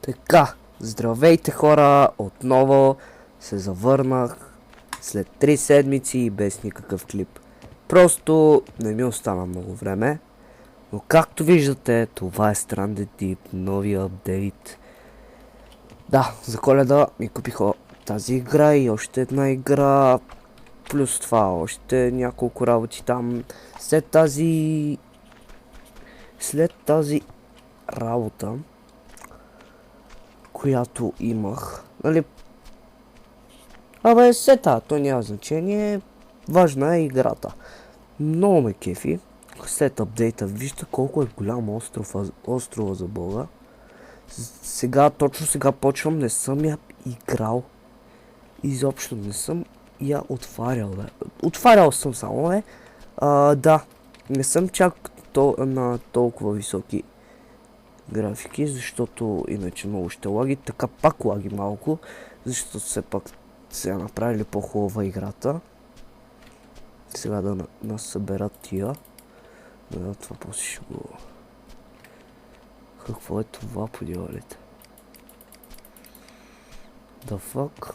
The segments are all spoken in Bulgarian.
Така, здравейте хора, отново се завърнах след 3 седмици и без никакъв клип. Просто не ми остана много време, но както виждате, това е Stranded Deep, новия апдейт. Да, за Коледа ми купих тази игра и още една игра, плюс това още няколко работи там. След тази работа, която имах, нали? Абе, то няма значение, важна е играта. Много ме кефи. След апдейта, вижте колко е голям острова за Бога. Точно сега почвам, не съм я играл. Изобщо не съм я отварял, бе. Отварял съм само, бе. Да, не съм чак на толкова високи графики, защото иначе много ще лаги. Така пак лаги малко, защото все пак се направили по-хубава играта. Сега да нас съберат тия. Да, това после ще го... Какво е това по дяволите? The fuck?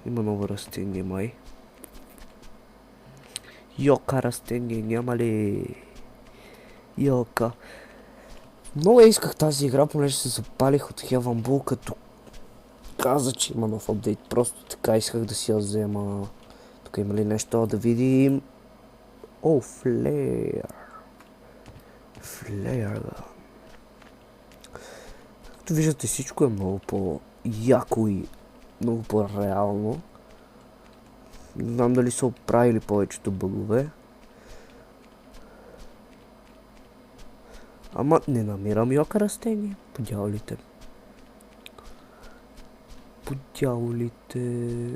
Има ново растение, май. Йока растение, няма ли? Йока. Много исках тази игра, понеже се запалих от Хеванбул, като каза, че има нов апдейт. Просто така исках да си я взема. Тук има ли нещо да видим? О, флеер. Флеер, да. Както виждате, всичко е много по-яко и много по-реално. Не знам дали са оправили повечето бъгове. Ама не намирам йока растение. По дяволите. По дяволите.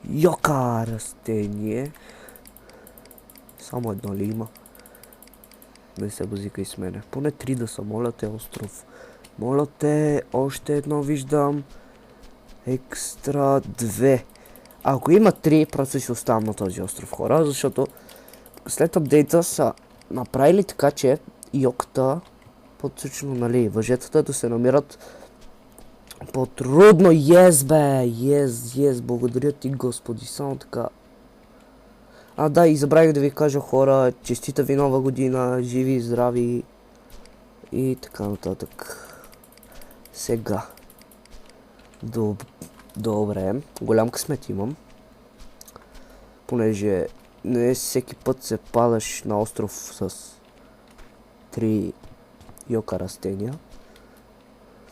Йока растение. Само едно ли има? Не се базика и с мене. Поне 3 да са, моля те, остров. Моля те, още едно виждам. Екстра 2. Ако има 3, просто си оставам на този остров, хора, защото след апдейта са направили така, че йоката, по-точно, нали, въжетата да се намират по-трудно. Yes, бе! Yes, благодаря ти, Господи, само така. Да, и забравих да ви кажа, хора, честита ви нова година, живи и здрави и така нататък. Сега. Добре, голям късмет имам, понеже не всеки път се падаш на остров с 3 йока растения.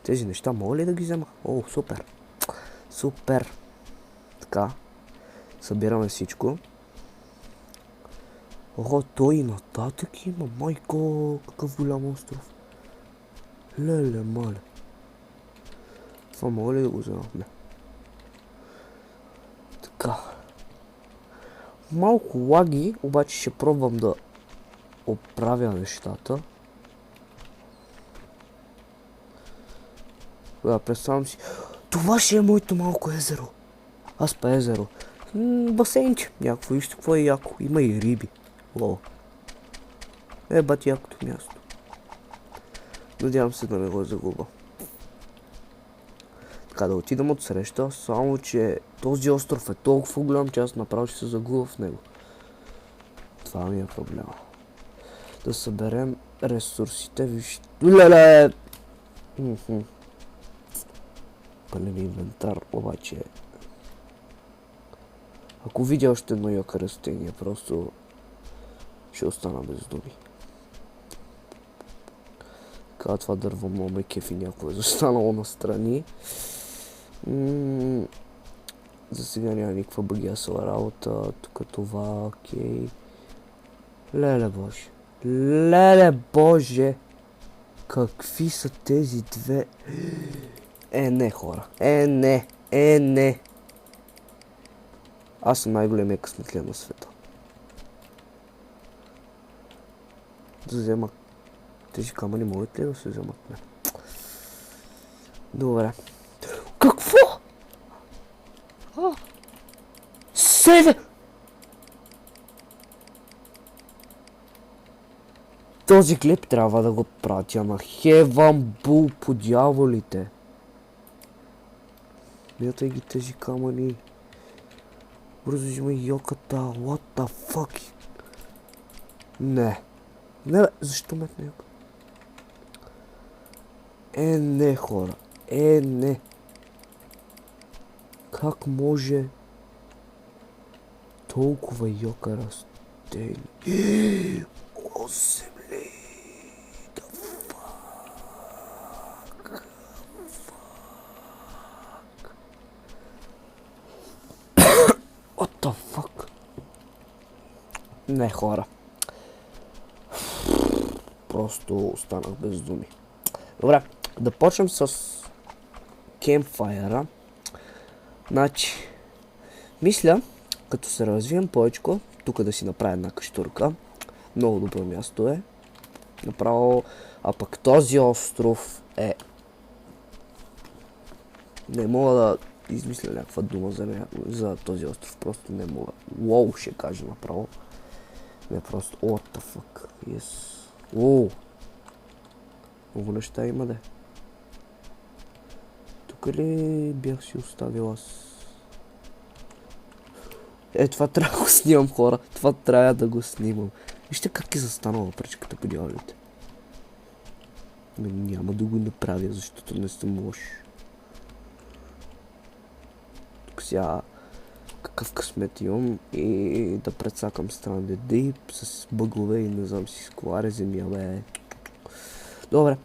Тези неща мога ли да ги взема? О, супер! Супер! Така, събираме всичко. Ого, той и нататък има, майко, какъв голям остров. Леле, мале. Това мога ли да го взема? Не. Така. Малко лаги, обаче ще пробвам да оправя нещата. Представям си. Това ще е моето малко езеро. Аспа езеро. Басейнче. Някакво, вижте какво е яко. Има и риби. Лол. Бати якото място. Надявам се да не го загуба. Така, да отидем от среща, само че този остров е толкова голям, че аз направо ще се загубя в него. Това ми е проблема. Да съберем ресурсите, вижте. Леле! Пълен инвентар, обаче... Ако видя още едно йока растение, просто ще остана без думи. Така, това дърво много ме кефи, някое застанало настрани. За сега няма никаква бъгясала работа. Тук това, окей. Леле боже. Леле боже! Какви са тези две? Не, хора. Не. Аз съм най-големия късметлия на света. Да взема тези камъни, могат ли да се вземат? Не. Добре. Какво? Седе! Този клип трябва да го пратя на Хеван Бул по дяволите. Миятай ги тези камъни. Бързо взимай йоката. What the fuck? Не. Не бе, защо метна йока? Не, хора. Не. Как може толкова йока растени? 8 ли? The fuck? What the fuck? Не, хора. Просто останах без думи. Добре, да почнем с кемпфайера. Значи, мисля, като се развием повече, тук да си направя една каштурка. Много добро място е. Направо, а пък този остров е... Не мога да измисля някаква дума за този остров, просто не мога. Уоу, ще кажа направо. Не просто, what the fuck, yes. Уоу. Много неща има, де. Тук ли бях си оставил аз? Това трябва да го снимам, хора. Това трябва да го снимам. Вижте как е застанала пречката по дяволите. Няма да го направя, защото не съм лош. Тук сега какъв късмет имам и да прецакам Stranded Deep с бъгове и не знам си с коларе земя, бе. Добре.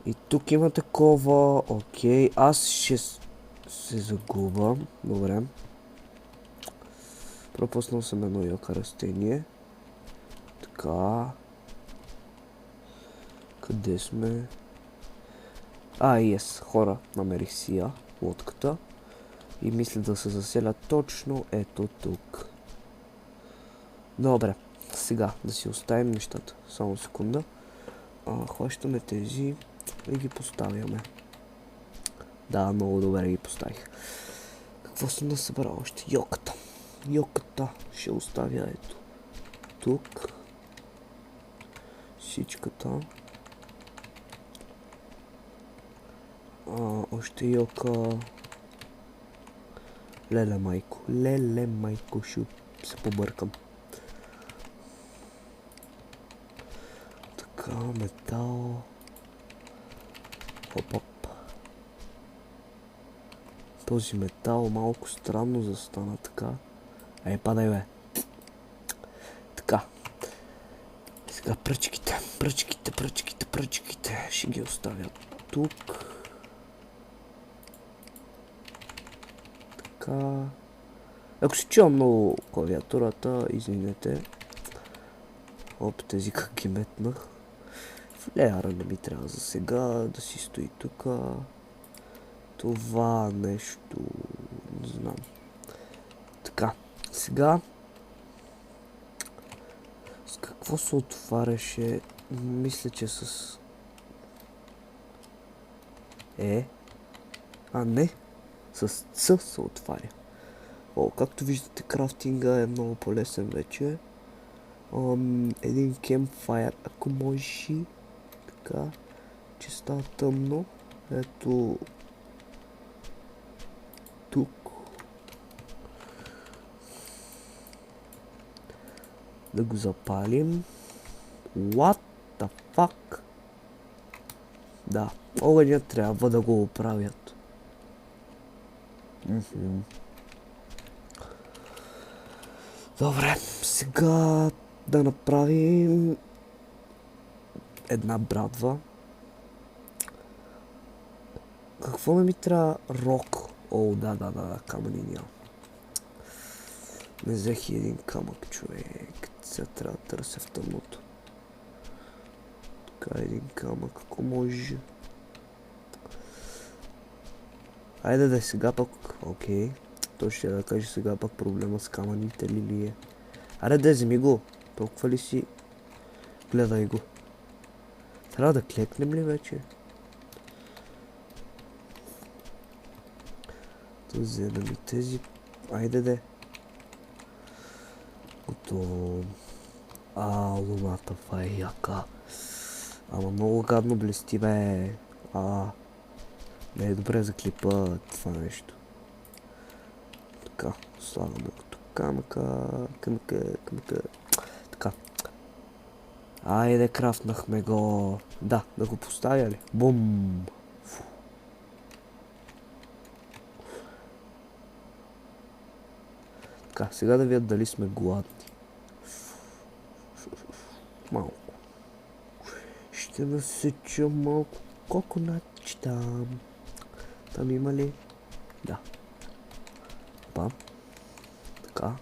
И тук има такова, окей, аз ще се загуба, добре. Пропуснал съм едно йока растение. Така. Къде сме? Yes, хора, намерих си я, лодката. И мисля да се заселя точно ето тук. Добре, сега да си оставим нещата. Само секунда. Хващаме тези и ги поставяме. Да, много добре ги поставих. Какво съм да събрал още? Йоката. Йоката ще оставя ето тук. Всичката. Още йока. Леле майко, ще се побъркам. Така, метал. Хоп. Този метал малко странно застана така. Падай, бе. Така. Сега пръчките. Ще ги оставя тук. Така. Ако се чувам много клавиатурата, извинете. Тези как ги метнах. Флеяра не ми трябва за сега да си стои тук. Това нещо... не знам. Така, сега... С какво се отваряше? Мисля, че с... не. С Ц се отваря. Както виждате, крафтинга е много по-лесен вече. Един кемпфайер, ако може. Така, че става тъмно. Ето... тук. Да го запалим. What the fuck? Да, огъня трябва да го оправят. Добре, сега да направим една брадва. Какво ми трябва? Рок. Да, камъни няма. Не взех и един камък, човек. Сега трябва да търся в тъмното. Така, един камък, ако може. Айде да е сега пък. Окей. Той ще да каже сега пък проблема с камъните ли е. Айде да вземи го. Толкова ли си? Гледай го. Трябва да клекнем ли вече? Да вземем и тези. Айде де. Готово. Луната, това е яка. Ама много гадно блести, бе. Не е добре за клипа това нещо. Така, слагаме го тук. Камъка. Така. Айде, крафтнахме го. Да го поставя ли? Бум! Така, сега да видят дали сме гладни. Малко. Ще насеча малко коконач там. Там има ли? Да. Пам. Така.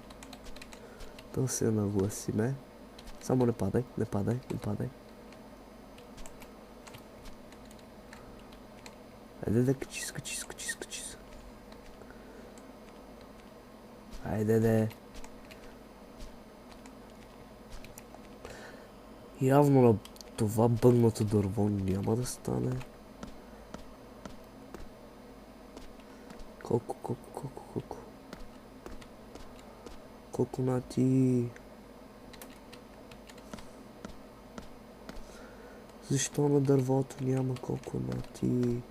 Да се нагласиме. Само не падай. Айде да качи. Айде де. Явно на това бъгнато дърво няма да стане. Колко? Коконати. Защо на дървото няма коконати?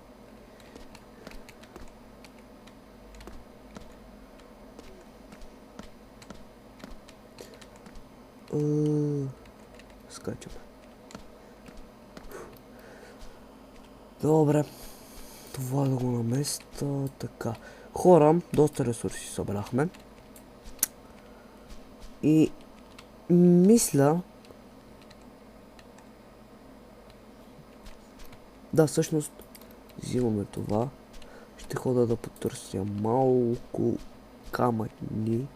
Скачаме. Добре. Това да го наместа. Така. Хора, доста ресурси събрахме. И мисля... Да, всъщност взимаме това. Ще хода да потърся малко камъни.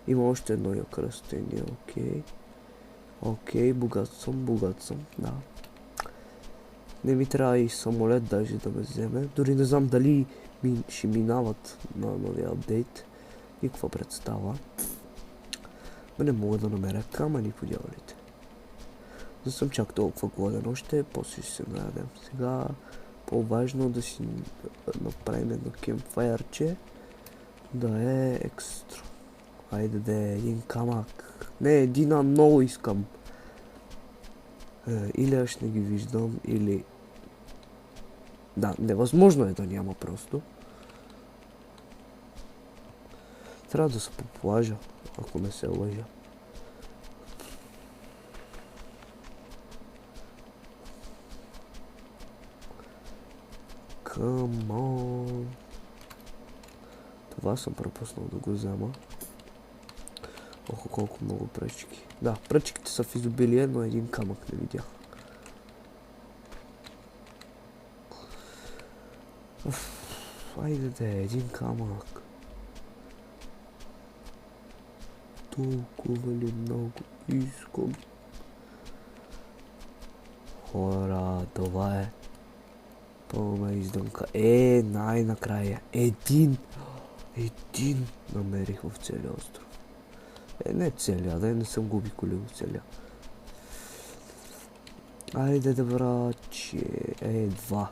Има още едно яко растение, окей, богат съм, да. Не ми трябва и самолет даже да ме вземе. Дори не знам дали ще минават на новия апдейт. Никаква представа. Не мога да намеря камъни по дяволите. Не съм чак толкова гладен още, после ще се наядем. Сега по-важно да си направим едно кемпфайърче. Да е екстра. Айде да е един камък. Не, един много искам. Или аз не ги виждам, или... Да, невъзможно е да няма просто. Трябва да се поплажа, ако не се лъжа. Come on. Това съм пропуснал да го взема. Охо, колко много пръчки. Да, пръчките са в изобилие, но един камък не видях. Айде да е, един камък. Толкова ли много искам? Хора, това е пълна издънка. Най-накрая. Един намерих в целия остров. Не целия, не съм го обиколил целия. Айде да браче. Два.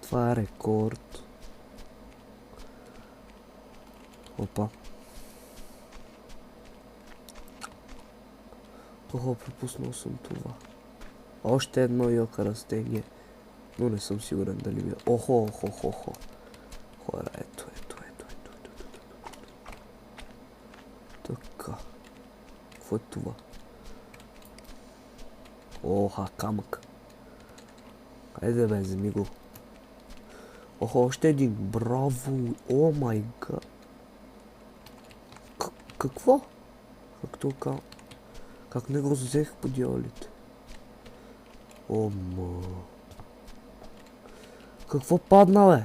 Това е рекорд. Опа. Пропуснал съм това. Още едно йока растение. Но не съм сигурен дали ми е. Охо. Хора, ето. Така. Какво е това? Камък. Айде бе, вземи го. Още един. Браво. О май гад. Какво? Как не го взех по дяволите? Какво падна, бе?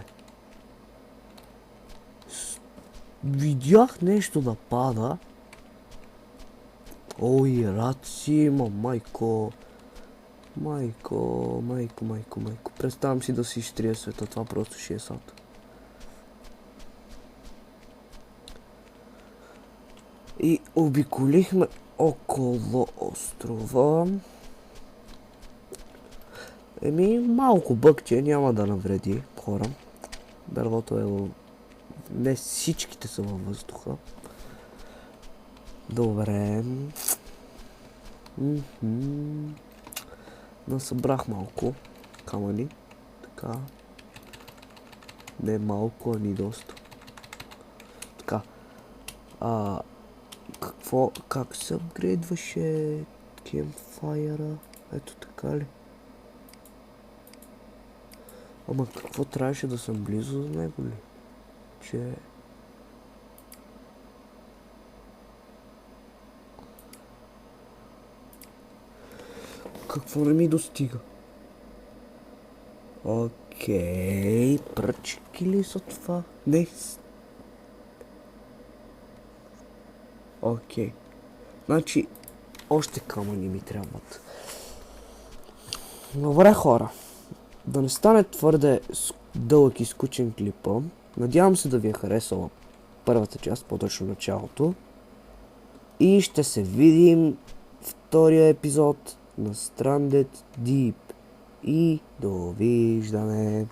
Видях нещо да пада. Ой, рад си има, майко. Представям си да си изтрия света, това просто ще е сад. И обиколихме около острова. Малко бъкче, няма да навреди хора. Дървото е... Не всичките са във въздуха. Добре. Насъбрах малко камъни. Така. Не малко, а ни доста. Така. Как се апгрейдваше кемпфайера? Ето така ли? Ама какво трябваше да съм близо до него ли? Че... Какво не ми достига? Окей, пръчки ли са това? Не. Окей. Значи, още камъни ми трябват. Добре, хора. Да не стане твърде дълъг и скучен клипа. Надявам се да ви е харесала първата част, по-точно началото. И ще се видим втория епизод на Stranded Deep. И довиждане!